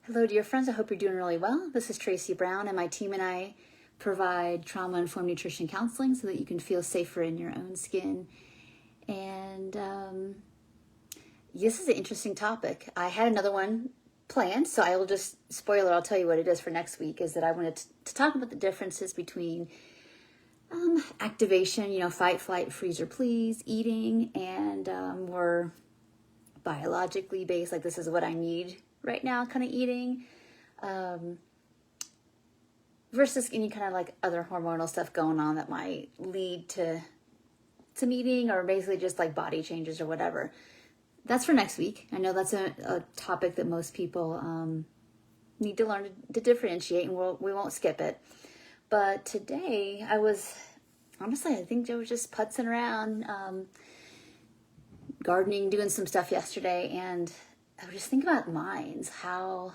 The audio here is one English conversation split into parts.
Hello, dear friends. I hope you're doing really well. This is Tracy Brown, and my team and I provide trauma-informed nutrition counseling so that you can feel safer in your own skin. And this is an interesting topic. I had another one planned, so I will just spoil it. I'll tell you what it is for next week, is that I wanted to talk about the differences between activation, fight, flight, freeze, or please, eating, and more biologically based, like this is what I need right now kind of eating, versus any kind of like other hormonal stuff going on that might lead to some eating, or basically just like body changes or whatever. That's for next week. I know that's a topic that most people need to learn to differentiate, and we won't skip it. But today I think I was just putzing around, gardening, doing some stuff yesterday, and I was just thinking about minds, how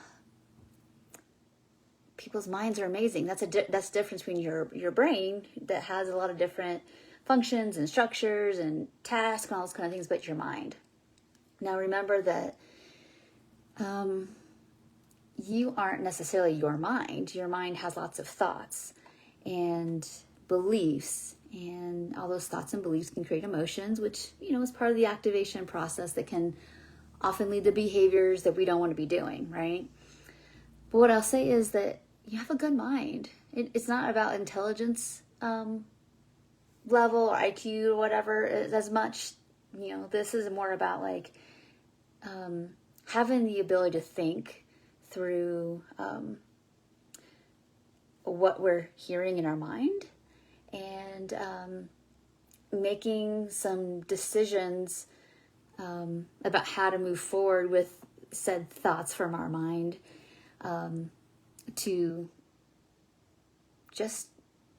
people's minds are amazing. That's the difference between your brain that has a lot of different functions and structures and tasks and all those kind of things, but your mind. Now remember that you aren't necessarily your mind. Your mind has lots of thoughts and beliefs, and all those thoughts and beliefs can create emotions, which, is part of the activation process that can often lead to behaviors that we don't want to be doing, right? But what I'll say is that you have a good mind. It's not about intelligence level or IQ or whatever as much. This is more about like having the ability to think through what we're hearing in our mind, and making some decisions about how to move forward with said thoughts from our mind, to just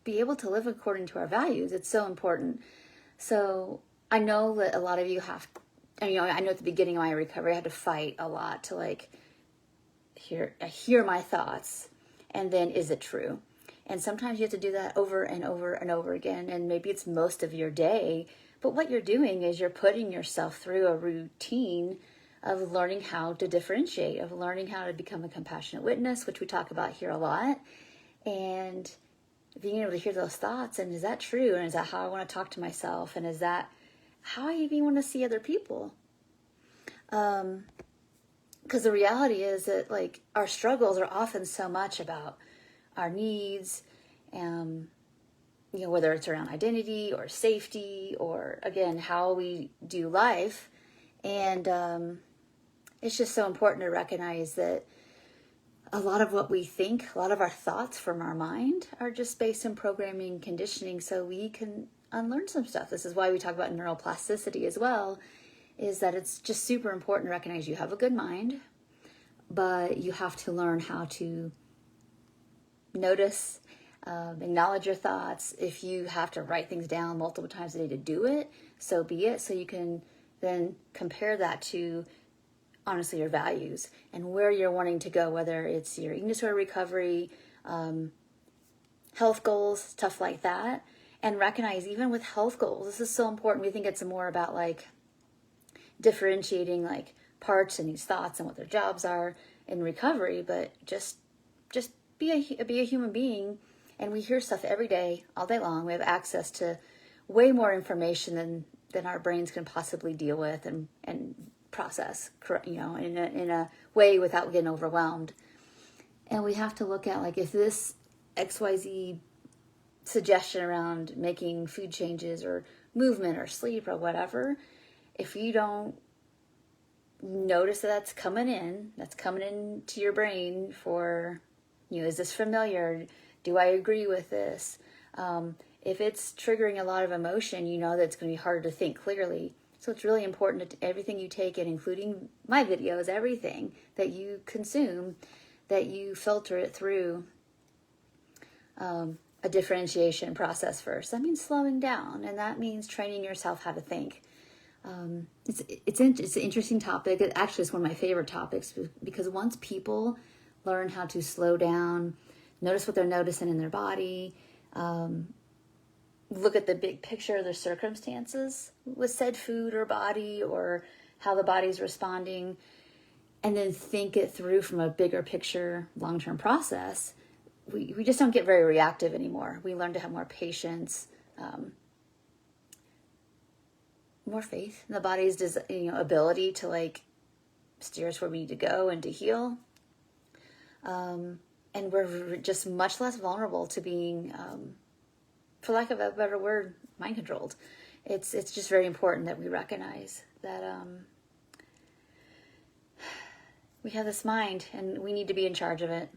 be able to live according to our values. It's so important. So I know that a lot of you I know at the beginning of my recovery, I had to fight a lot to hear my thoughts, and then is it true? And sometimes you have to do that over and over and over again, and maybe it's most of your day. But what you're doing is you're putting yourself through a routine of learning how to differentiate, of learning how to become a compassionate witness, which we talk about here a lot, and being able to hear those thoughts. And is that true? And is that how I want to talk to myself? And is that how I even want to see other people? Because the reality is that our struggles are often so much about our needs, whether it's around identity or safety, or again, how we do life. And it's just so important to recognize that a lot of what we think, a lot of our thoughts from our mind are just based in programming, conditioning, so we can unlearn some stuff. This is why we talk about neuroplasticity as well, is that it's just super important to recognize you have a good mind, but you have to learn how to notice, acknowledge your thoughts. If you have to write things down multiple times a day to do it, so be it. So you can then compare that to, honestly, your values and where you're wanting to go, whether it's your eating disorder recovery, health goals, stuff like that. And recognize, even with health goals, this is so important. We think it's more about differentiating parts and these thoughts and what their jobs are in recovery, but just be a human being. And we hear stuff every day, all day long. We have access to way more information than our brains can possibly deal with and process, in a way without getting overwhelmed. And we have to look at if this XYZ suggestion around making food changes or movement or sleep or whatever, if you don't notice that's coming into your brain for, is this familiar? Do I agree with this? If it's triggering a lot of emotion, that it's going to be harder to think clearly. So it's really important that everything you take in, including my videos, everything that you consume, that you filter it through a differentiation process first. That means slowing down, and that means training yourself how to think. It's an interesting topic. It actually is one of my favorite topics, because once people learn how to slow down, notice what they're noticing in their body, look at the big picture of their circumstances with said food or body, or how the body's responding, and then think it through from a bigger picture, long-term process, we just don't get very reactive anymore. We learn to have more patience, more faith in the body's ability to like steer us where we need to go and to heal. And we're just much less vulnerable to being, for lack of a better word, mind controlled. It's just very important that we recognize that we have this mind and we need to be in charge of it.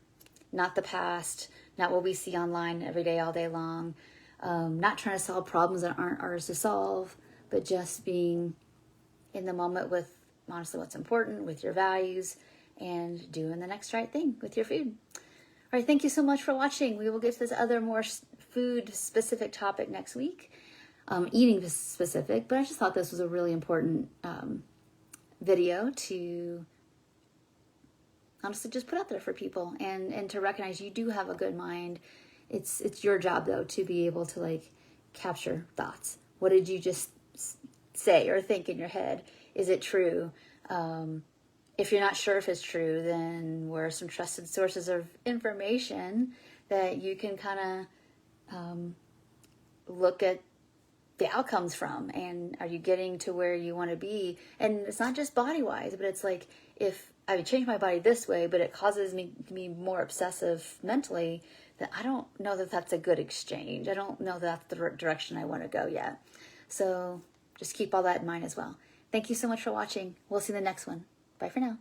Not the past, not what we see online every day, all day long. Not trying to solve problems that aren't ours to solve, but just being in the moment with, honestly, what's important, with your values, and doing the next right thing with your food. All right, thank you so much for watching. We will get to this other more food-specific topic next week, eating specific, but I just thought this was a really important video to honestly just put out there for people and to recognize you do have a good mind. It's your job, though, to be able to like capture thoughts. What did you just say or think in your head? Is it true? If you're not sure if it's true, then where are some trusted sources of information that you can kind of look at the outcomes from, and are you getting to where you want to be? And it's not just body-wise, but it's like, if I would change my body this way, but it causes me to be more obsessive mentally, then I don't know that that's a good exchange. I don't know that's the direction I want to go yet. So just keep all that in mind as well. Thank you so much for watching. We'll see you in the next one. Bye for now.